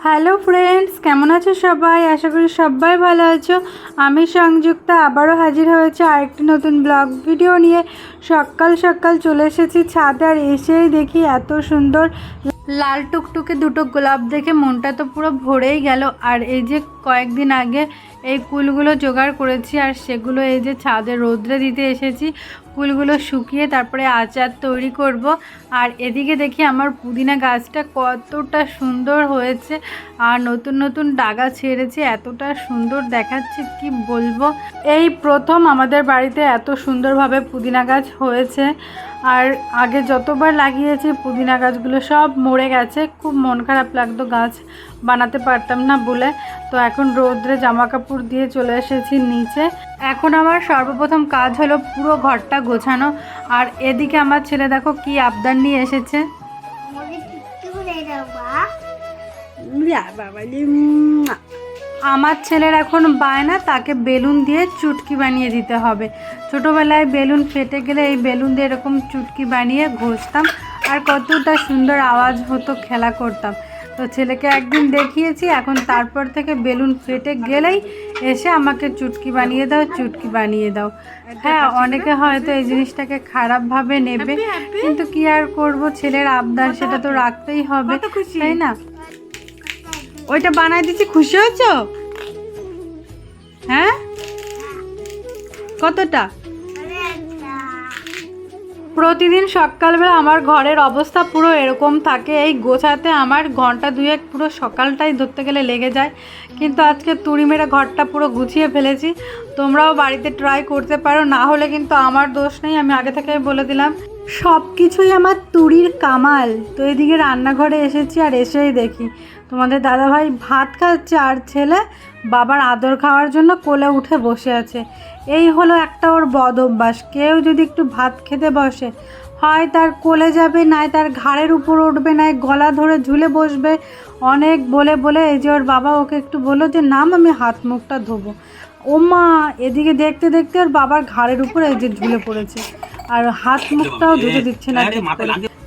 Hello friends, কেমন আছো সবাই? আশা করি সবাই ভালো আছো। আমি সংযুক্তা আবারও হাজির হয়েছে আরেকটি নতুন ব্লগ ভিডিও নিয়ে। সকাল সকাল চলে এসেছি ছাদে, আর এসেই দেখি এত সুন্দর লাল টুকটুকে দুটো গোলাপ দেখে মনটা তো পুরো ভরেই গেল। আর এই যে কয়েকদিন আগে এই কুলগুলো জোগাড় করেছি, আর সেগুলো এই যে ছাদে রোদ্রে দিতে এসেছি। ফুলগুলো শুকিয়ে তারপরে আচার তৈরি করব। আর এদিকে দেখি আমার পুদিনা গাছটা কতটা সুন্দর হয়েছে, আর নতুন নতুন ডাগা ছেড়েছে, এতটা সুন্দর দেখাচ্ছে কি বলবো। এই প্রথম আমাদের বাড়িতে এত সুন্দরভাবে পুদিনা গাছ হয়েছে। আর আগে যতবার লাগিয়েছি পুদিনা গাছগুলো সব মরে গেছে, খুব মন খারাপ লাগতো, গাছ বানাতে পারতাম না বলে। তো এখন রোদ্রে জামা কাপড় দিয়ে চলে এসেছি নিচে। এখন আমার সর্বপ্রথম কাজ হলো পুরো ঘরটা গোছানো। আর এদিকে আমার ছেলে দেখো কি আবদার নিয়ে এসেছে। আমার ছেলের এখন বায়না তাকে বেলুন দিয়ে চুটকি বানিয়ে দিতে হবে। ছোটোবেলায় বেলুন ফেটে গেলে এই বেলুন দিয়ে এরকম চুটকি বানিয়ে ঘষতাম, আর কতটা সুন্দর আওয়াজ হতো, খেলা করতাম। তো ছেলেকে একদিন দেখিয়েছি, এখন তারপর থেকে বেলুন ফেটে গেলেই এসে আমাকে চুটকি বানিয়ে দাও, চুটকি বানিয়ে দাও। হ্যাঁ, অনেকে হয়তো এই জিনিসটাকে খারাপভাবে নেবে, কিন্তু কি আর করব, ছেলের আবদার, সেটা তো রাখতেই হবে, তাই না? ওইটা বানাই দিচ্ছি, খুশি হয়েছ? হ্যাঁ, কতটা? প্রতিদিন সকালবেলা আমার ঘরের অবস্থা পুরো এরকম থাকে, এই গোছাতে আমার ঘন্টা দুয়েক পুরো সকালটাই ধরতে গেলে লেগে যায়। কিন্তু আজকে তুড়ি মেরে ঘরটা পুরো গুছিয়ে ফেলেছি। তোমরাও বাড়িতে ট্রাই করতে পারো, না হলে কিন্তু আমার দোষ নেই, আমি আগে থেকে বলে দিলাম। সব কিছুই আমার তুড়ির কামাল। তো এদিকে রান্নাঘরে এসেছি, আর এসেই দেখি তোমাদের দাদাভাই ভাত খাচ্ছে, আর ছেলে বাবার আদর খাওয়ার জন্য কোলে উঠে বসে আছে। এই হলো একটা ওর বদ অভ্যাস। কেউ যদি একটু ভাত খেতে বসে, হয় তার কোলে যাবে, নয় তার ঘাড়ের উপর উঠবে, নয় গলা ধরে ঝুলে বসবে। অনেক বলে বলে এই যে ওর বাবা ওকে একটু বললো যে নাম, আমি হাত মুখটা ধোবো। ও মা, এদিকে দেখতে দেখতে ওর বাবার ঘাড়ের উপর এই যে ঝুলে পড়েছে, আর হাত মুখটাও ধুতে দিচ্ছে না,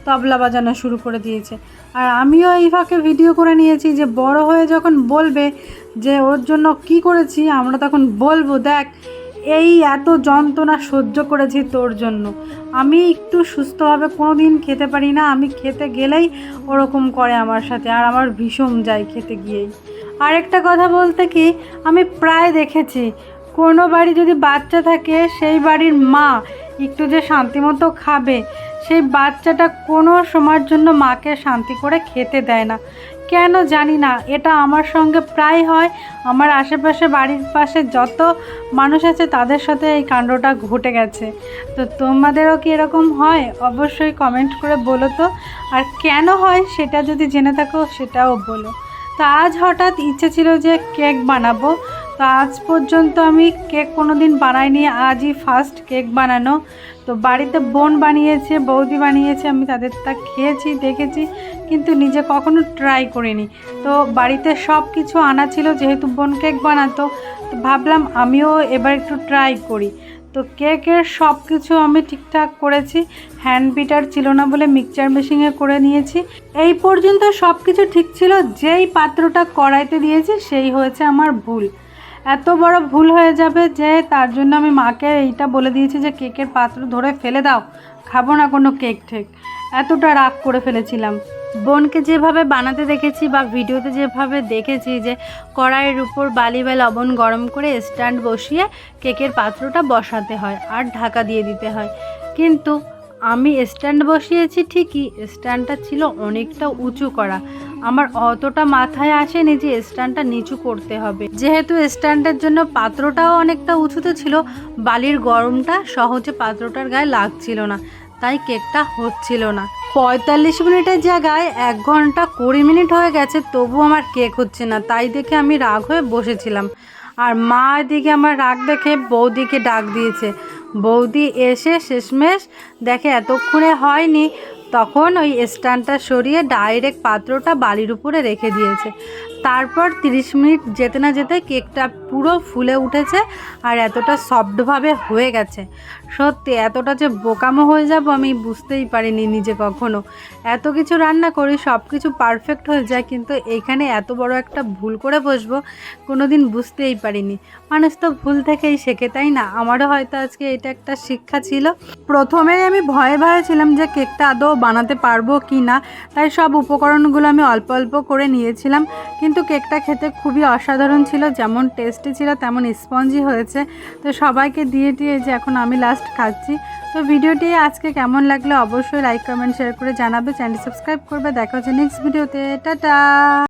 তবলা বাজানো শুরু করে দিয়েছে। আর আমিও এই ফাঁকে ভিডিও করে নিয়েছি যে বড় হয়ে যখন বলবে যে ওর জন্য কি করেছি, আমরা তখন বলবো দেখ এই এত যন্ত্রণা সহ্য করেছি তোর জন্য। আমি একটু সুস্থভাবে কোনো দিন খেতে পারি না, আমি খেতে গেলেই ওরকম করে আমার সাথে, আর আমার ভীষণ যায় খেতে গিয়েই। আরেকটা কথা বলতে কি, আমি প্রায় দেখেছি কোনো বাড়ি যদি বাচ্চা থাকে, সেই বাড়ির মা একটু যে শান্তিমতো খাবে, সেই বাচ্চাটা কোনো সময়ের জন্য মাকে শান্তি করে খেতে দেয় না। কেন জানি না, এটা আমার সঙ্গে প্রায় হয়। আমার আশেপাশে বাড়ির পাশে যত মানুষ আছে তাদের সাথে এই কাণ্ডটা ঘটে গেছে। তো তোমাদেরও কি এরকম হয়? অবশ্যই কমেন্ট করে বলো তো। আর কেন হয় সেটা যদি জেনে থাকো সেটাও বলো। তো আজ হঠাৎ ইচ্ছে ছিল যে কেক বানাবো। তো আজ পর্যন্ত আমি কেক কোনো দিন বানাইনি, আজই ফার্স্ট কেক বানানো। তো বাড়িতে বোন বানিয়েছে, বৌদি বানিয়েছে, আমি তাদের তা খেয়েছি, দেখেছি, কিন্তু নিজে কখনো ট্রাই করিনি। তো বাড়িতে সব কিছু আনা ছিল, যেহেতু বোন কেক বানাতো, তো ভাবলাম আমিও এবার একটু ট্রাই করি। তো কেকের সব কিছু আমি ঠিকঠাক করেছি, হ্যান্ড বিটার ছিল না বলে মিক্সচার মেশিনে করে নিয়েছি। এই পর্যন্ত সব কিছু ঠিক ছিল, যেই পাত্রটা কড়াইতে দিয়েছি সেই হয়েছে আমার ভুল। এত বড় ভুল হয়ে যাবে যে তার জন্য আমি মাকে এইটা বলে দিয়েছি যে কেকের পাত্র ধরে ফেলে দাও, খাবো না কোনো কেক ঠেক। এতটা রাগ করে ফেলেছিলাম। বোনকে যেভাবে বানাতে দেখেছি বা ভিডিওতে যেভাবে দেখেছি যে কড়াইয়ের উপর বালি বা লবণ গরম করে স্ট্যান্ড বসিয়ে কেকের পাত্রটা বসাতে হয় আর ঢাকা দিয়ে দিতে হয়, কিন্তু আমি স্ট্যান্ড বসিয়েছি ঠিকই, স্ট্যান্ডটা ছিল অনেকটা উঁচু করা। আমার অতটা মাথায় আসেনি যে স্ট্যান্ডটা নিচু করতে হবে। যেহেতু স্ট্যান্ডের জন্য পাত্রটাও অনেকটা উঁচুতে ছিল, বালির গরমটা সহজে পাত্রটার গায়ে লাগছিল না, তাই কেকটা হচ্ছিল না। 45 মিনিটের জায়গায় 1 ঘন্টা 20 মিনিট হয়ে গেছে, তবু আমার কেক হচ্ছে না। তাই দেখে আমি রাগ হয়ে বসেছিলাম। আর মা এদিকে আমার রাগ দেখে বৌদিকে ডাক দিয়েছে। বৌদি এসে শেষমেশ দেখে এতক্ষণে হয়নি, তখন ওই স্ট্যান্ডটা সরিয়ে ডাইরেক্ট পাত্রটা বালির উপরে রেখে দিয়েছে। তারপর 30 মিনিট যেতে না যেতে কেকটা পুরো ফুলে উঠেছে আর এতটা সফটভাবে হয়ে গেছে। সত্যি এতটা যে বোকামো হয়ে যাব আমি বুঝতেই পারিনি নিজে কখনো। এত কিছু রান্না করি, সব কিছু পারফেক্ট হয়ে যায়, কিন্তু এইখানে এত বড় একটা ভুল করে বসবো কোনো দিন বুঝতেই পারিনি। মানুষ তো ভুল থেকেই শেখে, তাই না? আমারও হয়তো আজকে এটা একটা শিক্ষা ছিল। প্রথমেই আমি ভয়ে ভয়ে ছিলাম যে কেকটা আদৌ বানাতে পারবো কি না, তাই সব উপকরণগুলো আমি অল্প অল্প করে নিয়েছিলাম। কিন্তু কেকটা খেতে খুবই অসাধারণ ছিল, যেমন টেস্টি ছিল তেমন স্পঞ্জি হয়েছে। তো সবাইকে দিয়ে যে এখন আমি লাস্ট খাচ্ছি। তো ভিডিওটি আজকে কেমন লাগলো অবশ্যই লাইক কমেন্ট শেয়ার করে জানাবে, চ্যানেল সাবস্ক্রাইব করবে। দেখা হচ্ছে নেক্সট ভিডিওতে। টাটা।